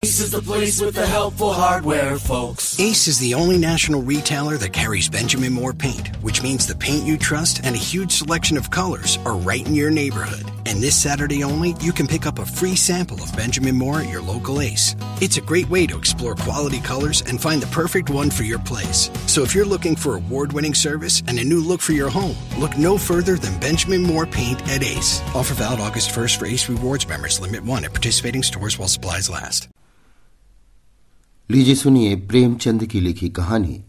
Ace is the place with the helpful hardware, folks. Ace is the only national retailer that carries Benjamin Moore paint, which means the paint you trust and a huge selection of colors are right in your neighborhood. And this Saturday only, you can pick up a free sample of Benjamin Moore at your local Ace. It's a great way to explore quality colors and find the perfect one for your place. So if you're looking for award-winning service and a new look for your home, look no further than Benjamin Moore paint at Ace. Offer valid August 1st for Ace Rewards members. Limit 1 at participating stores while supplies last. लीजिए सुनिए प्रेमचंद की लिखी कहानी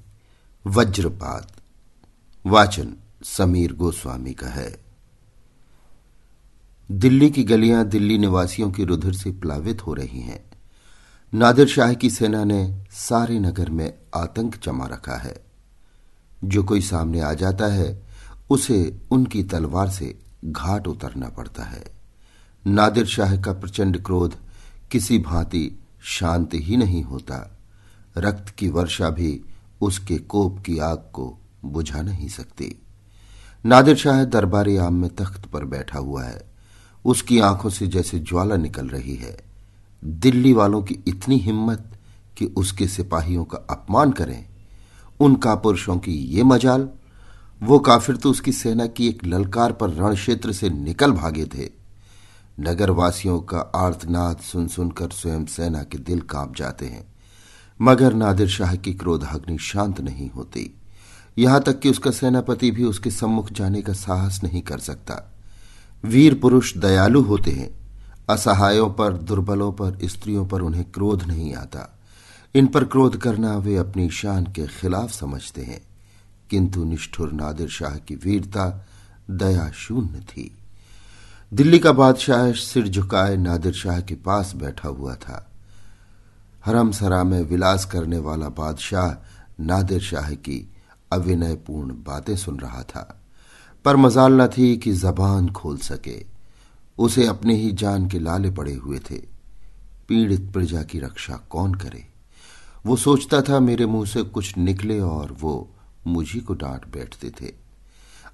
वज्रपात। वाचन समीर गोस्वामी का है। दिल्ली की गलियां दिल्ली निवासियों की रुधिर से प्लावित हो रही हैं। नादिर शाह की सेना ने सारे नगर में आतंक जमा रखा है। जो कोई सामने आ जाता है उसे उनकी तलवार से घाट उतरना पड़ता है। नादिर शाह का प्रचंड क्रोध किसी भांति शांत ही नहीं होता। रक्त की वर्षा भी उसके कोप की आग को बुझा नहीं सकती। नादिर शाह दरबारी आम में तख्त पर बैठा हुआ है। उसकी आंखों से जैसे ज्वाला निकल रही है। दिल्ली वालों की इतनी हिम्मत कि उसके सिपाहियों का अपमान करें। उन कापुरुषों की ये मजाल। वो काफिर तो उसकी सेना की एक ललकार पर रण क्षेत्र से निकल भागे थे। नगरवासियों का आर्तनाद सुन सुनकर स्वयं सेना के दिल कांप जाते हैं। मगर नादिर शाह की क्रोधाग्नि शांत नहीं होती। यहां तक कि उसका सेनापति भी उसके सम्मुख जाने का साहस नहीं कर सकता। वीर पुरुष दयालु होते हैं। असहायों पर, दुर्बलों पर, स्त्रियों पर उन्हें क्रोध नहीं आता। इन पर क्रोध करना वे अपनी शान के खिलाफ समझते हैं। किंतु निष्ठुर नादिर शाह की वीरता दया शून्य थी। दिल्ली का बादशाह सिर झुकाए नादिर शाह के पास बैठा हुआ था। हरमसरा में विलास करने वाला बादशाह नादिर शाह की अविनयपूर्ण बातें सुन रहा था, पर मजाल न थी कि जबान खोल सके। उसे अपने ही जान के लाले पड़े हुए थे। पीड़ित प्रजा की रक्षा कौन करे? वो सोचता था मेरे मुंह से कुछ निकले और वो मुझी को डांट बैठते थे।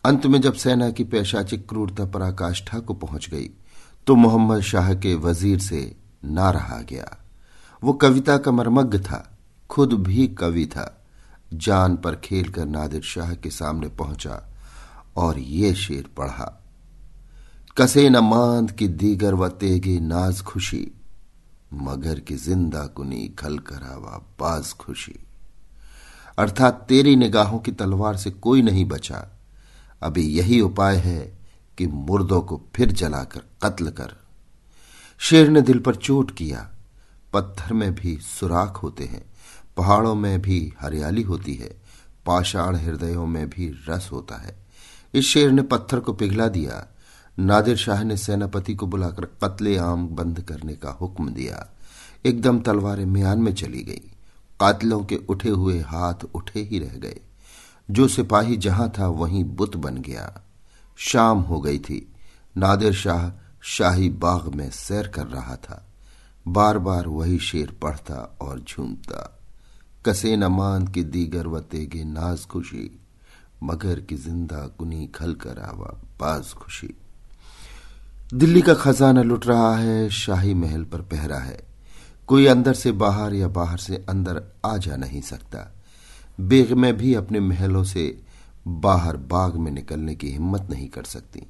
अंत में जब सेना की पैशाचिक क्रूरता पराकाष्ठा को पहुंच गई तो मोहम्मद शाह के वजीर से ना रहा गया। वो कविता का मर्मज्ञ था, खुद भी कवि था। जान पर खेल कर नादिर शाह के सामने पहुंचा और ये शेर पढ़ा। कसे न मांद की दीगर व तेगे नाज खुशी, मगर की जिंदा कुनी खल करावा बाज खुशी। अर्थात तेरी निगाहों की तलवार से कोई नहीं बचा। अभी यही उपाय है कि मुर्दों को फिर जलाकर कत्ल कर। शेर ने दिल पर चोट किया। पत्थर में भी सुराख होते हैं, पहाड़ों में भी हरियाली होती है, पाषाण हृदयों में भी रस होता है। इस शेर ने पत्थर को पिघला दिया। नादिर शाह ने सेनापति को बुलाकर कत्ले आम बंद करने का हुक्म दिया। एकदम तलवारें म्यान में चली गई। कातिलों के उठे हुए हाथ उठे ही रह गए। जो सिपाही जहां था वहीं बुत बन गया। शाम हो गई थी। नादिर शाह शाही बाग में सैर कर रहा था। बार बार वही शेर पढ़ता और झूमता। कसे न मान की दीगर व तेगे नाज खुशी, मगर की जिंदा कुनी खल कर आवा बाज खुशी। दिल्ली का खजाना लुट रहा है। शाही महल पर पहरा है। कोई अंदर से बाहर या बाहर से अंदर आ जा नहीं सकता। बेगमें भी अपने महलों से बाहर बाग में निकलने की हिम्मत नहीं कर सकती।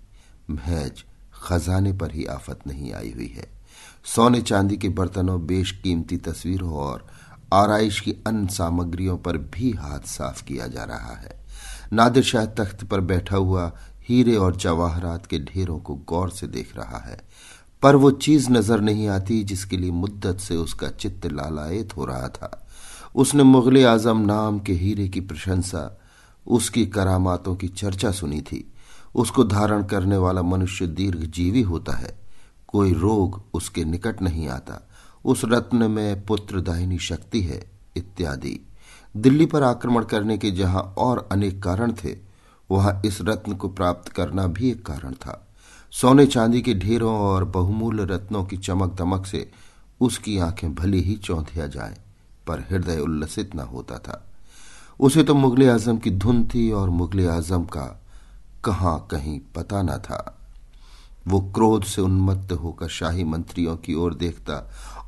महज खजाने पर ही आफत नहीं आई हुई है। सोने चांदी के बर्तनों, बेशकीमती तस्वीरों और आराइश की अन्य सामग्रियों पर भी हाथ साफ किया जा रहा है। नादिर शाह तख्त पर बैठा हुआ हीरे और जवाहरात के ढेरों को गौर से देख रहा है, पर वो चीज नजर नहीं आती जिसके लिए मुद्दत से उसका चित्त लालायित हो रहा था। उसने मुगल आजम नाम के हीरे की प्रशंसा, उसकी करामातों की चर्चा सुनी थी। उसको धारण करने वाला मनुष्य दीर्घजीवी होता है। कोई रोग उसके निकट नहीं आता। उस रत्न में पुत्रदायिनी शक्ति है इत्यादि। दिल्ली पर आक्रमण करने के जहां और अनेक कारण थे, वहां इस रत्न को प्राप्त करना भी एक कारण था। सोने चांदी के ढेरों और बहुमूल्य रत्नों की चमक दमक से उसकी आंखें भली ही चौंधिया जाएं, पर हृदय उल्लसित न होता था। उसे तो मुगल आजम की धुन थी और मुगल आजम का कहीं पता न था। वो क्रोध से उन्मत्त होकर शाही मंत्रियों की ओर देखता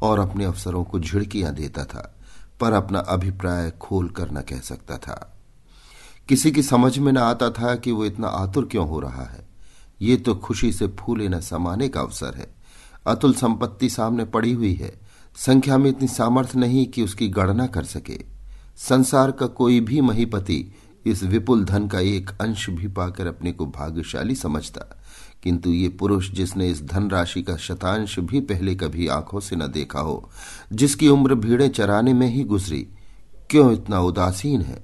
और अपने अफसरों को झिड़कियां देता था, पर अपना अभिप्राय खोल कर न कह सकता था। किसी की समझ में न आता था कि वो इतना आतुर क्यों हो रहा है। ये तो खुशी से फूले न समाने का अवसर है। अतुल संपत्ति सामने पड़ी हुई है, संख्या में इतनी सामर्थ्य नहीं कि उसकी गणना कर सके। संसार का कोई भी महीपति इस विपुल धन का एक अंश भी पाकर अपने को भाग्यशाली समझता, किंतु ये पुरुष जिसने इस धनराशि का शतांश भी पहले कभी आंखों से न देखा हो, जिसकी उम्र भीड़ें चराने में ही गुजरी, क्यों इतना उदासीन है।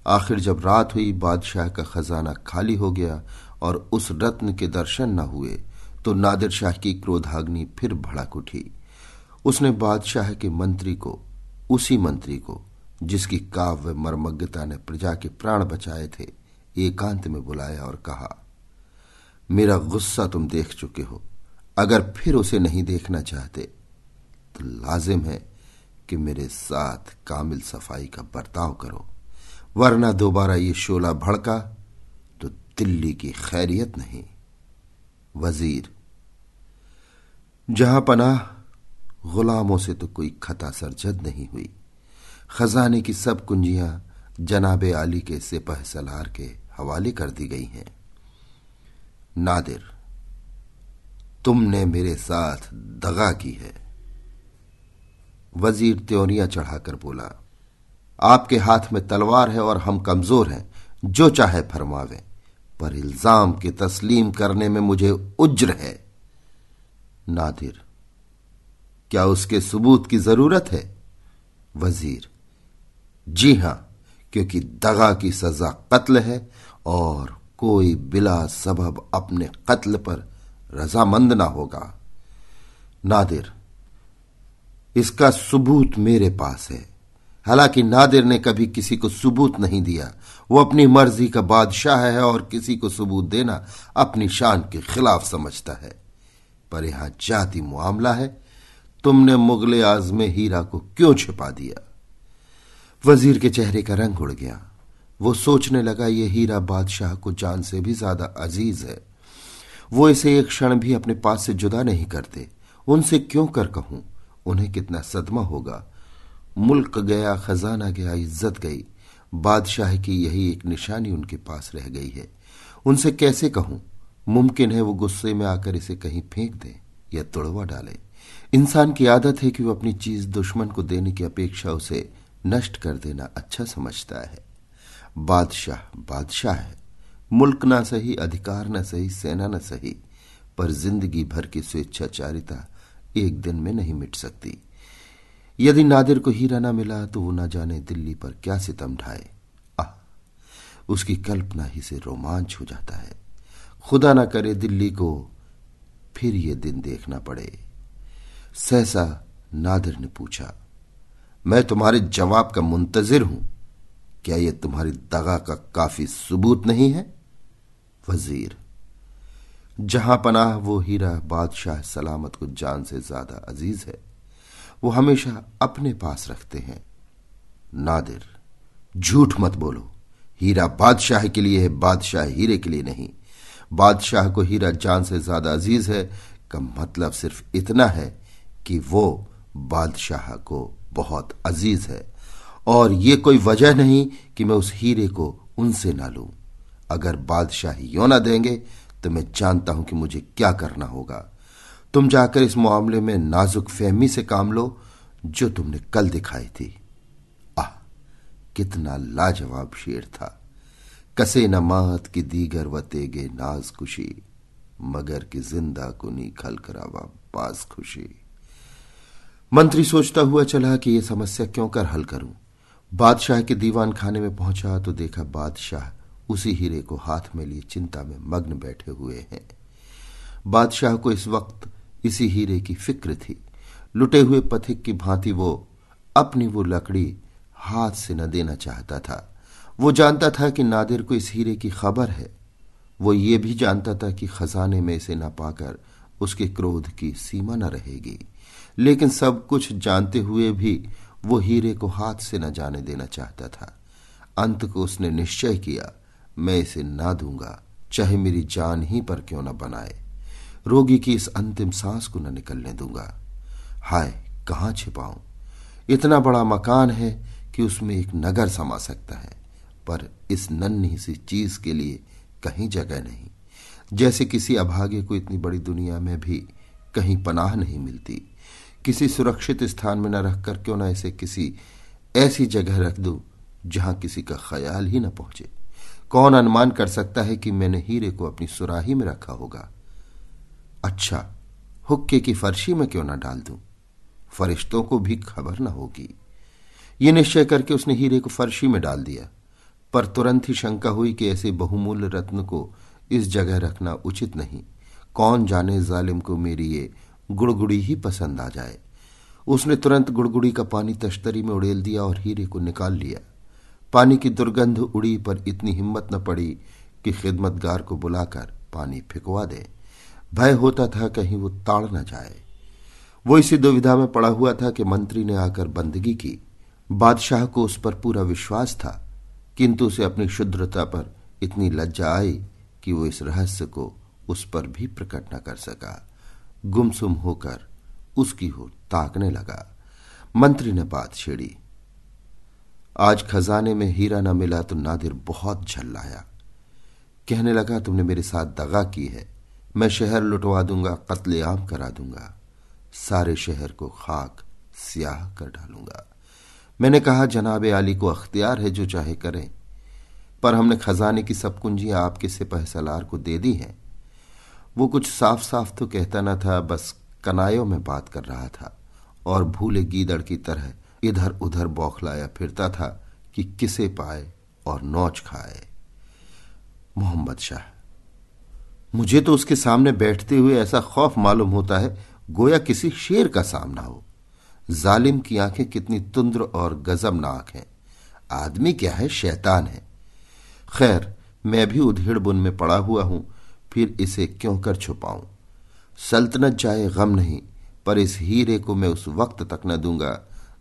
आखिर जब रात हुई, बादशाह का खजाना खाली हो गया और उस रत्न के दर्शन न हुए, तो नादिर शाह की क्रोधाग्नि फिर भड़क उठी। उसने बादशाह के मंत्री को, उसी मंत्री को जिसकी काव्य मर्मज्ञता ने प्रजा के प्राण बचाए थे, एकांत में बुलाया और कहा, मेरा गुस्सा तुम देख चुके हो। अगर फिर उसे नहीं देखना चाहते तो लाजिम है कि मेरे साथ कामिल सफाई का बर्ताव करो, वरना दोबारा ये शोला भड़का तो दिल्ली की खैरियत नहीं। वजीर, जहां पनाह, गुलामों से तो कोई खता सरजद नहीं हुई। खजाने की सब कुंजियां जनाबे आली के सिपह सलार के हवाले कर दी गई हैं। नादिर, तुमने मेरे साथ दगा की है। वजीर त्योरियां चढ़ाकर बोला, आपके हाथ में तलवार है और हम कमजोर हैं, जो चाहे फरमावे, पर इल्जाम के तस्लीम करने में मुझे उज्र है। नादिर, क्या उसके सबूत की जरूरत है? वजीर, जी हां, क्योंकि दगा की सजा कत्ल है और कोई बिला सबब अपने कत्ल पर रजामंद ना होगा। नादिर, इसका सबूत मेरे पास है। हालांकि नादिर ने कभी किसी को सबूत नहीं दिया। वो अपनी मर्जी का बादशाह है और किसी को सबूत देना अपनी शान के खिलाफ समझता है। पर यहां जाती मामला है। तुमने मुगले आजम हीरा को क्यों छिपा दिया? वजीर के चेहरे का रंग उड़ गया। वो सोचने लगा, ये हीरा बादशाह को जान से भी ज्यादा अजीज है। वो इसे एक क्षण भी अपने पास से जुदा नहीं करते। उनसे क्यों कर कहूं? उन्हें कितना सदमा होगा। मुल्क गया, खजाना गया, इज्जत गई। बादशाह की यही एक निशानी उनके पास रह गई है। उनसे कैसे कहूं? मुमकिन है वो गुस्से में आकर इसे कहीं फेंक दे या तोड़वा डाले। इंसान की आदत है कि वो अपनी चीज दुश्मन को देने की अपेक्षा उसे नष्ट कर देना अच्छा समझता है। बादशाह बादशाह है। मुल्क ना सही, अधिकार न सही, सेना न सही, पर जिंदगी भर की स्वेच्छाचारिता एक दिन में नहीं मिट सकती। यदि नादिर को हीरा ना मिला तो वो ना जाने दिल्ली पर क्या सितम ढाए। उसकी कल्पना ही से रोमांच हो जाता है। खुदा ना करे दिल्ली को फिर ये दिन देखना पड़े। सहसा नादिर ने पूछा, मैं तुम्हारे जवाब का मुंतजिर हूं। क्या यह तुम्हारी दगा का काफी सबूत नहीं है? वजीर, जहां पनाह, वो हीरा बादशाह सलामत को जान से ज्यादा अजीज है। वो हमेशा अपने पास रखते हैं। नादिर, झूठ मत बोलो। हीरा बादशाह के लिए है, बादशाह हीरे के लिए नहीं। बादशाह को हीरा जान से ज्यादा अजीज है का मतलब सिर्फ इतना है कि वो बादशाह को बहुत अजीज है, और ये कोई वजह नहीं कि मैं उस हीरे को उनसे ना लूं। अगर बादशाह यों ना देंगे तो मैं जानता हूं कि मुझे क्या करना होगा। तुम जाकर इस मामले में नाजुक फहमी से काम लो जो तुमने कल दिखाई थी। कितना लाजवाब शेर था। कसे न मात की दीगर व तेगे नाज खुशी, मगर की जिंदा कुनी खल करावा पास खुशी। मंत्री सोचता हुआ चला कि यह समस्या क्यों कर हल करूं। बादशाह के दीवान खाने में पहुंचा तो देखा बादशाह उसी हीरे को हाथ में लिए चिंता में मग्न बैठे हुए हैं। बादशाह को इस वक्त इसी हीरे की फिक्र थी। लुटे हुए पथिक की भांति वो अपनी वो लकड़ी हाथ से न देना चाहता था। वो जानता था कि नादिर को इस हीरे की खबर है। वो ये भी जानता था कि खजाने में इसे न पाकर उसके क्रोध की सीमा न रहेगी, लेकिन सब कुछ जानते हुए भी वो हीरे को हाथ से न जाने देना चाहता था। अंत को उसने निश्चय किया, मैं इसे ना दूंगा, चाहे मेरी जान ही पर क्यों न बनाए। रोगी की इस अंतिम सांस को न निकलने दूंगा। हाय, कहां छिपाऊं? इतना बड़ा मकान है कि उसमें एक नगर समा सकता है, पर इस नन्ही सी चीज के लिए कहीं जगह नहीं। जैसे किसी अभागे को इतनी बड़ी दुनिया में भी कहीं पनाह नहीं मिलती। किसी सुरक्षित स्थान में न रखकर क्यों न इसे किसी ऐसी जगह रख दूं जहां किसी का ख्याल ही न पहुंचे। कौन अनुमान कर सकता है कि मैंने हीरे को अपनी सुराही में रखा होगा? अच्छा, हुक्के की फर्शी में क्यों न डाल दूं? फरिश्तों को भी खबर न होगी। ये निश्चय करके उसने हीरे को फर्शी में डाल दिया, पर तुरंत ही शंका हुई कि ऐसे बहुमूल्य रत्न को इस जगह रखना उचित नहीं। कौन जाने जालिम को मेरी ये गुड़गुड़ी ही पसंद आ जाए। उसने तुरंत गुड़गुड़ी का पानी तश्तरी में उड़ेल दिया और हीरे को निकाल लिया। पानी की दुर्गंध उड़ी, पर इतनी हिम्मत न पड़ी कि खिदमतगार को बुलाकर पानी फिकवा दे। भय होता था कहीं वो ताड़ न जाए। वो इसी दुविधा में पड़ा हुआ था कि मंत्री ने आकर बंदगी की। बादशाह को उस पर पूरा विश्वास था, किंतु उसे अपनी शुद्रता पर इतनी लज्जा आई कि वो इस रहस्य को उस पर भी प्रकट न कर सका। गुमसुम होकर उसकी ओर ताकने लगा। मंत्री ने बात छेड़ी। आज खजाने में हीरा न मिला तो नादिर बहुत झल्लाया। कहने लगा, तुमने मेरे साथ दगा की है। मैं शहर लुटवा दूंगा, कत्लेआम करा दूंगा, सारे शहर को खाक स्याह कर डालूंगा। मैंने कहा, जनाबे आली को अख्तियार है, जो चाहे करें, पर हमने खजाने की सब कुंजियां आपके सिपहसालार को दे दी हैं। वो कुछ साफ साफ तो कहता न था, बस कनायों में बात कर रहा था और भूले गीदड़ की तरह इधर उधर बौखलाया फिरता था कि किसे पाए और नौच खाए। मोहम्मद शाह, मुझे तो उसके सामने बैठते हुए ऐसा खौफ मालूम होता है गोया किसी शेर का सामना हो। जालिम की आंखें कितनी तुंद्र और गजबनाक हैं। आदमी क्या है, शैतान है। खैर, मैं भी उधेड़ बुन में पड़ा हुआ हूं, फिर इसे क्यों कर छुपाऊं। सल्तनत जाए गम नहीं, पर इस हीरे को मैं उस वक्त तक न दूंगा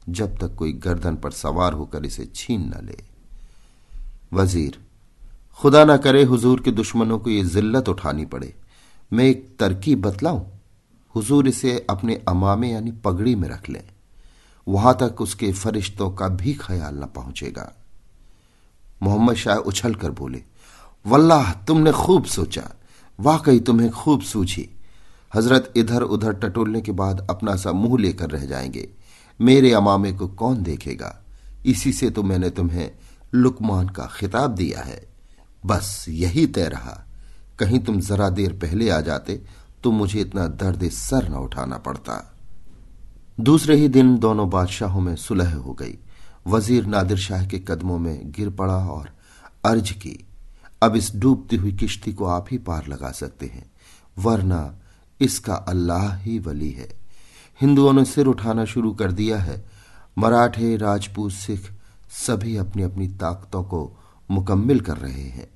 जब तक कोई गर्दन पर सवार होकर इसे छीन न ले। वजीर, खुदा न करे हुजूर के दुश्मनों को ये जिल्लत उठानी पड़े। मैं एक तरकीब बतलाऊं। हुजूर इसे अपने अमामे यानी पगड़ी में रख लें, वहां तक उसके फरिश्तों का भी ख्याल न पहुंचेगा। मोहम्मद शाह उछल कर बोले, वल्लाह तुमने खूब सोचा, वाकई तुम्हें खूब सूझी। हजरत इधर उधर टटोलने के बाद अपना सा मुंह लेकर रह जाएंगे। मेरे अमामे को कौन देखेगा? इसी से तो मैंने तुम्हें लुकमान का खिताब दिया है। बस यही तय रहा। कहीं तुम जरा देर पहले आ जाते तो मुझे इतना दर्द सर न उठाना पड़ता। दूसरे ही दिन दोनों बादशाहों में सुलह हो गई। वजीर नादिर शाह के कदमों में गिर पड़ा और अर्ज की, अब इस डूबती हुई किश्ती को आप ही पार लगा सकते हैं, वरना इसका अल्लाह ही वली है। हिंदुओं ने सिर उठाना शुरू कर दिया है। मराठे, राजपूत, सिख सभी अपनी अपनी ताकतों को मुकम्मिल कर रहे हैं।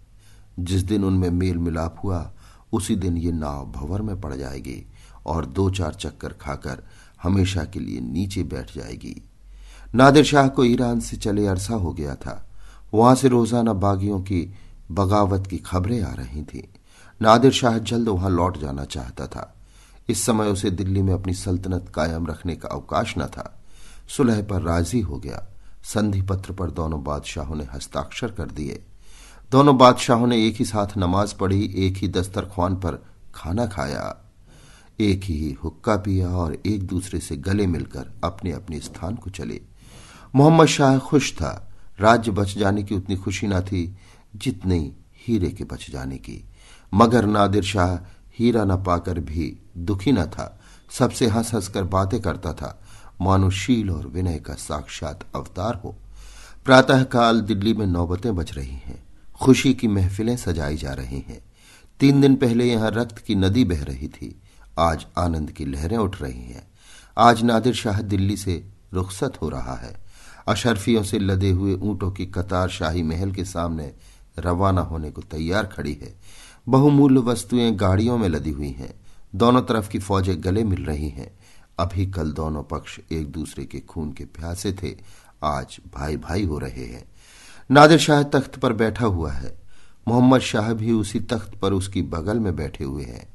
जिस दिन उनमें मेल मिलाप हुआ उसी दिन ये नाव भंवर में पड़ जाएगी और 2-4 चक्कर खाकर हमेशा के लिए नीचे बैठ जाएगी। नादिर शाह को ईरान से चले अरसा हो गया था। वहां से रोजाना बागियों की बगावत की खबरें आ रही थीं। नादिर शाह जल्द वहां लौट जाना चाहता था। इस समय उसे दिल्ली में अपनी सल्तनत कायम रखने का अवकाश न था। सुलह पर राजी हो गया। संधि पत्र पर दोनों बादशाहों ने हस्ताक्षर कर दिए। दोनों बादशाहों ने एक ही साथ नमाज पढ़ी, एक ही दस्तरख्वान पर खाना खाया, एक ही हुक्का पिया और एक दूसरे से गले मिलकर अपने अपने स्थान को चले। मोहम्मद शाह खुश था। राज्य बच जाने की उतनी खुशी न थी जितनी हीरे के बच जाने की। मगर नादिर शाह हीरा न पाकर भी दुखी न था। सबसे हंस हंस कर बातें करता था, मानो शील और विनय का साक्षात अवतार हो। प्रातःकाल दिल्ली में नौबतें बज रही हैं। खुशी की महफिलें सजाई जा रही हैं। 3 दिन पहले यहां रक्त की नदी बह रही थी, आज आनंद की लहरें उठ रही हैं। आज नादिर शाह दिल्ली से रुखसत हो रहा है। अशरफियों से लदे हुए ऊंटों की कतार शाही महल के सामने रवाना होने को तैयार खड़ी है। बहुमूल्य वस्तुएं गाड़ियों में लदी हुई हैं। दोनों तरफ की फौजें गले मिल रही हैं। अभी कल दोनों पक्ष एक दूसरे के खून के प्यासे थे, आज भाई भाई हो रहे हैं। नादिर शाह तख्त पर बैठा हुआ है। मोहम्मद शाह भी उसी तख्त पर उसकी बगल में बैठे हुए हैं।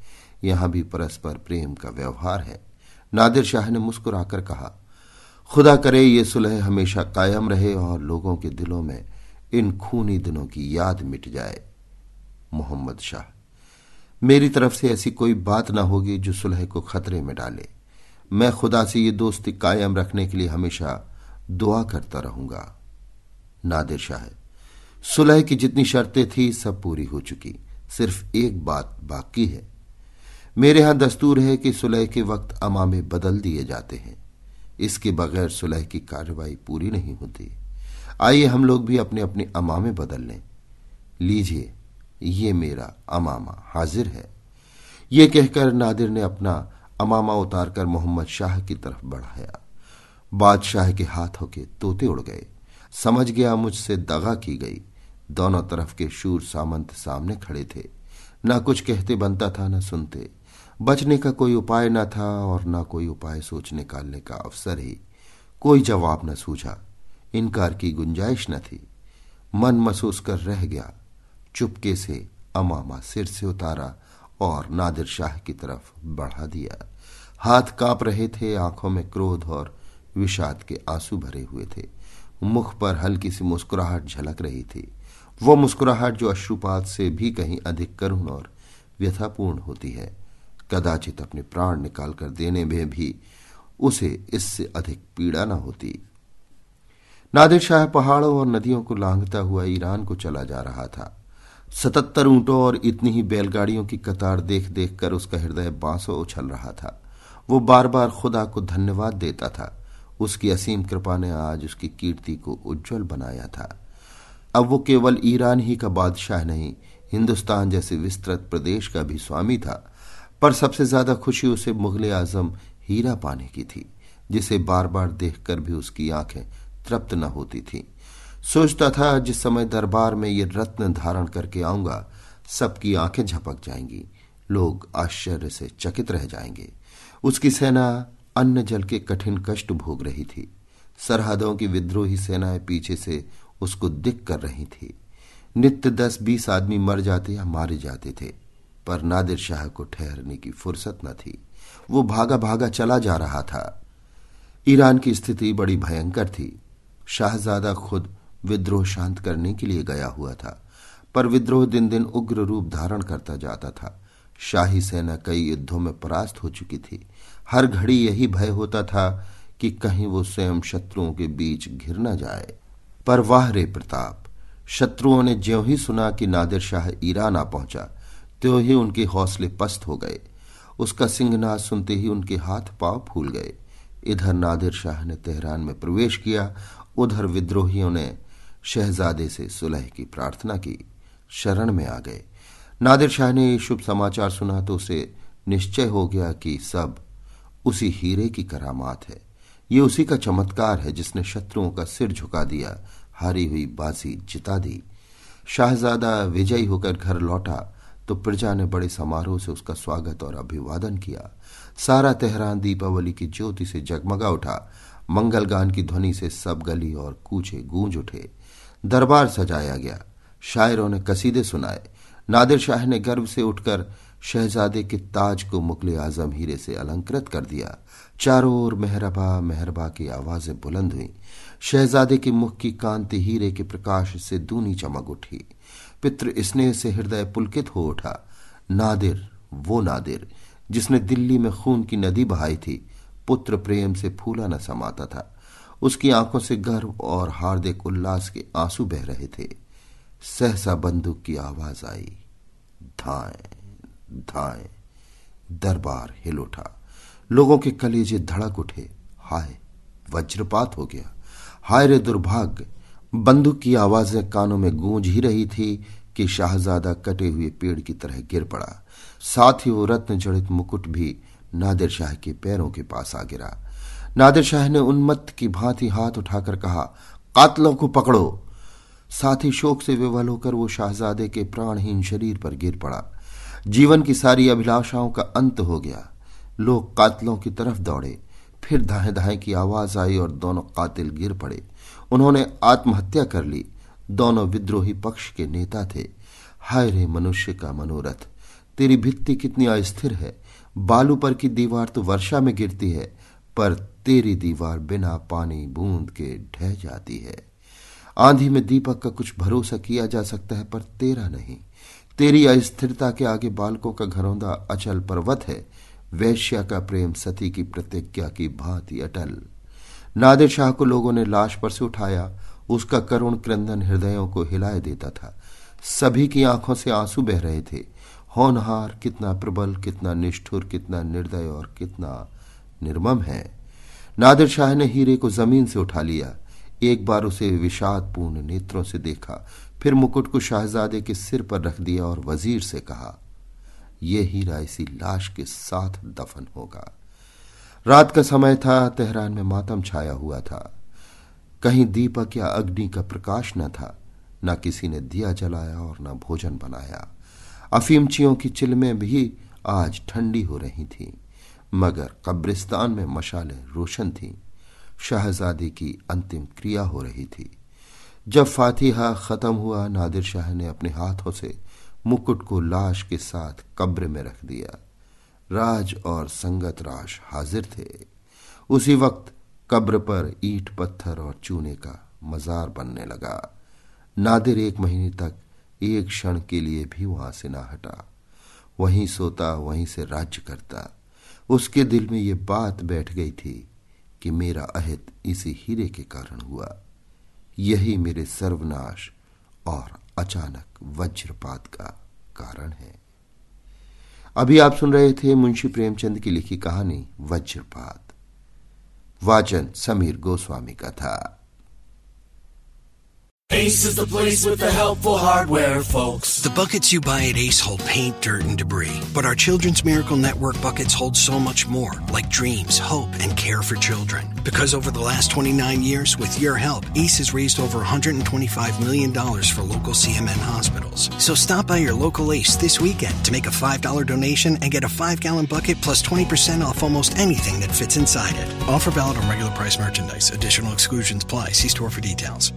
यहां भी परस्पर प्रेम का व्यवहार है। नादिर शाह ने मुस्कुराकर कहा, खुदा करे ये सुलह हमेशा कायम रहे और लोगों के दिलों में इन खूनी दिनों की याद मिट जाए। मोहम्मद शाह, मेरी तरफ से ऐसी कोई बात ना होगी जो सुलह को खतरे में डाले। मैं खुदा से ये दोस्ती कायम रखने के लिए हमेशा दुआ करता रहूंगा। नादिर शाह, सुलह की जितनी शर्तें थी सब पूरी हो चुकी, सिर्फ एक बात बाकी है। मेरे यहां दस्तूर है कि सुलह के वक्त अमामे बदल दिए जाते हैं। इसके बगैर सुलह की कार्रवाई पूरी नहीं होती। आइए हम लोग भी अपने अपने अमामे बदल लें। लीजिए, ये मेरा अमामा हाजिर है। ये कहकर नादिर ने अपना अमामा उतारकर मोहम्मद शाह की तरफ बढ़ाया। बादशाह के हाथों के तोते उड़ गए। समझ गया मुझसे दगा की गई। दोनों तरफ के शूर सामंत सामने खड़े थे। ना कुछ कहते बनता था, न सुनते। बचने का कोई उपाय न था और न कोई उपाय सोच निकालने का अवसर ही। कोई जवाब न सूझा, इनकार की गुंजाइश न थी। मन महसूस कर रह गया। चुपके से अमामा सिर से उतारा और नादिर शाह की तरफ बढ़ा दिया। हाथ कांप रहे थे, आंखों में क्रोध और विषाद के आंसू भरे हुए थे। मुख पर हल्की सी मुस्कुराहट झलक रही थी, वो मुस्कुराहट जो अश्रुपात से भी कहीं अधिक करुण और व्यथापूर्ण होती है। कदाचित अपने प्राण निकाल कर देने में भी उसे इससे अधिक पीड़ा न होती। नादिर शाह पहाड़ों और नदियों को लांघता हुआ ईरान को चला जा रहा था। 77 ऊंटों और इतनी ही बैलगाड़ियों की कतार देख देख कर उसका हृदय बांसों उछल रहा था। वो बार बार खुदा को धन्यवाद देता था। उसकी असीम कृपा ने आज उसकी कीर्ति को उज्जवल बनाया था। अब वो केवल ईरान ही का बादशाह नहीं, हिंदुस्तान जैसे विस्तृत प्रदेश का भी स्वामी था। पर सबसे ज्यादा खुशी उसे मुगले आजम हीरा पाने की थी, जिसे बार बार देखकर भी उसकी आंखें तृप्त न होती थी। सोचता था जिस समय दरबार में ये रत्न धारण करके आऊंगा, सबकी आंखें झपक जाएंगी, लोग आश्चर्य से चकित रह जाएंगे। उसकी सेना अन्न जल के कठिन कष्ट भोग रही थी। सरहदों की विद्रोही सेनाएं पीछे से उसको दिख कर रही थी। नित्य 10-20 आदमी मर जाते या मारे जाते थे, पर नादिर शाह को ठहरने की फुर्सत न थी। वो भागा भागा चला जा रहा था। ईरान की स्थिति बड़ी भयंकर थी। शाहजादा खुद विद्रोह शांत करने के लिए गया हुआ था, पर विद्रोह दिन दिन उग्र रूप धारण करता जाता था। शाही सेना कई युद्धों में परास्त हो चुकी थी। हर घड़ी यही भय होता था कि कहीं वो स्वयं शत्रुओं के बीच घिर न जाए। पर वाह रे प्रताप! शत्रुओं ने ज्यों ही सुना कि नादिर शाह ईरान आ पहुंचा, त्यों ही उनके हौसले पस्त हो गए। उसका सिंहनाद सुनते ही उनके हाथ पांव फूल गए। इधर नादिर शाह ने तेहरान में प्रवेश किया, उधर विद्रोहियों ने शहजादे से सुलह की प्रार्थना की, शरण में आ गए। नादिर शाह ने ये शुभ समाचार सुना तो उसे निश्चय हो गया कि सब उसी हीरे की करामात है। ये उसी का चमत्कार है जिसने शत्रुओं का सिर झुका दिया, हारी हुई बाजी जिता दी। शाहजादा विजयी होकर घर लौटा तो प्रजा ने बड़े समारोह से उसका स्वागत और अभिवादन किया। सारा तेहरान दीपावली की ज्योति से जगमगा उठा। मंगल गान की ध्वनि से सब गली और कूचे गूंज उठे। दरबार सजाया गया, शायरों ने कसीदे सुनाए। नादिर शाह ने गर्व से उठकर शहजादे के ताज को मुगले आजम हीरे से अलंकृत कर दिया। चारों ओर मेहरबा मेहरबा की आवाजें बुलंद हुई। शहजादे के मुख की कांति हीरे के प्रकाश से दूनी चमक उठी। पितृ स्नेह से हृदय पुलकित हो उठा। नादिर, वो नादिर जिसने दिल्ली में खून की नदी बहाई थी, पुत्र प्रेम से फूला न समाता था। उसकी आंखों से गर्व और हार्दिक उल्लास के आंसू बह रहे थे। सहसा बंदूक की आवाज आई। धाएं धाएं। दरबार हिल उठा। लोगों के कलेजे धड़क उठे। हाय, वज्रपात हो गया। हाय रे दुर्भाग्य! बंदूक की आवाजें कानों में गूंज ही रही थी कि शाहजादा कटे हुए पेड़ की तरह गिर पड़ा। साथ ही वो रत्न जड़ित मुकुट भी नादिर शाह के पैरों के पास आ गिरा। नादिर शाह ने उन्मत्त की भांति हाथ उठाकर कहा, कातलों को पकड़ो। साथ ही शोक से विवल होकर वो शाहजादे के प्राणहीन शरीर पर गिर पड़ा। जीवन की सारी अभिलाषाओं का अंत हो गया। लोग कातलों की तरफ दौड़े। फिर धाएं धाएं की आवाज आई और दोनों कातिल गिर पड़े। उन्होंने आत्महत्या कर ली। दोनों विद्रोही पक्ष के नेता थे। हाय रे मनुष्य का मनोरथ! तेरी भित्ति कितनी अस्थिर है। बालू पर की दीवार तो वर्षा में गिरती है, पर तेरी दीवार बिना पानी बूंद के ढह जाती है। आंधी में दीपक का कुछ भरोसा किया जा सकता है, पर तेरा नहीं। तेरी अस्थिरता के आगे बालकों का घरौंदा अचल पर्वत है। वैश्या का प्रेम सती की प्रतिज्ञा की भांति अटल। नादिर शाह को लोगों ने लाश पर से उठाया। उसका करुण क्रंदन हृदयों को हिलाए देता था। सभी की आंखों से आंसू बह रहे थे। होनहार कितना प्रबल, कितना निष्ठुर, कितना निर्दय और कितना निर्मम है। नादिर शाह ने हीरे को जमीन से उठा लिया। एक बार उसे विषादपूर्ण नेत्रों से देखा, फिर मुकुट को शाहजादे के सिर पर रख दिया और वजीर से कहा, यह हीरा इसी लाश के साथ दफन होगा। रात का समय था। तेहरान में मातम छाया हुआ था। कहीं दीपक या अग्नि का प्रकाश न था। न किसी ने दिया जलाया और न भोजन बनाया। अफीमचियों की चिलमें भी आज ठंडी हो रही थीं, मगर कब्रिस्तान में मशालें रोशन थीं। शाहजादी की अंतिम क्रिया हो रही थी। जब फातिहा खत्म हुआ, नादिर शाह ने अपने हाथों से मुकुट को लाश के साथ कब्र में रख दिया। राज और संगत राज हाजिर थे। उसी वक्त कब्र पर ईंट पत्थर और चूने का मजार बनने लगा। नादिर 1 महीने तक एक क्षण के लिए भी वहां से ना हटा। वहीं सोता, वहीं से राज्य करता। उसके दिल में ये बात बैठ गई थी कि मेरा अहित इसी हीरे के कारण हुआ। यही मेरे सर्वनाश और अचानक वज्रपात का कारण है। अभी आप सुन रहे थे मुंशी प्रेमचंद की लिखी कहानी वज्रपात। वाचन समीर गोस्वामी का था। Ace is the place with the helpful hardware, folks. The buckets you buy at Ace hold paint, dirt, and debris. But our Children's Miracle Network buckets hold so much more, like dreams, hope, and care for children. Because over the last 29 years, with your help, Ace has raised over $125 million for local CMN hospitals. So stop by your local Ace this weekend to make a $5 donation and get a 5-gallon bucket plus 20% off almost anything that fits inside it. Offer valid on regular price merchandise. Additional exclusions apply. See store for details.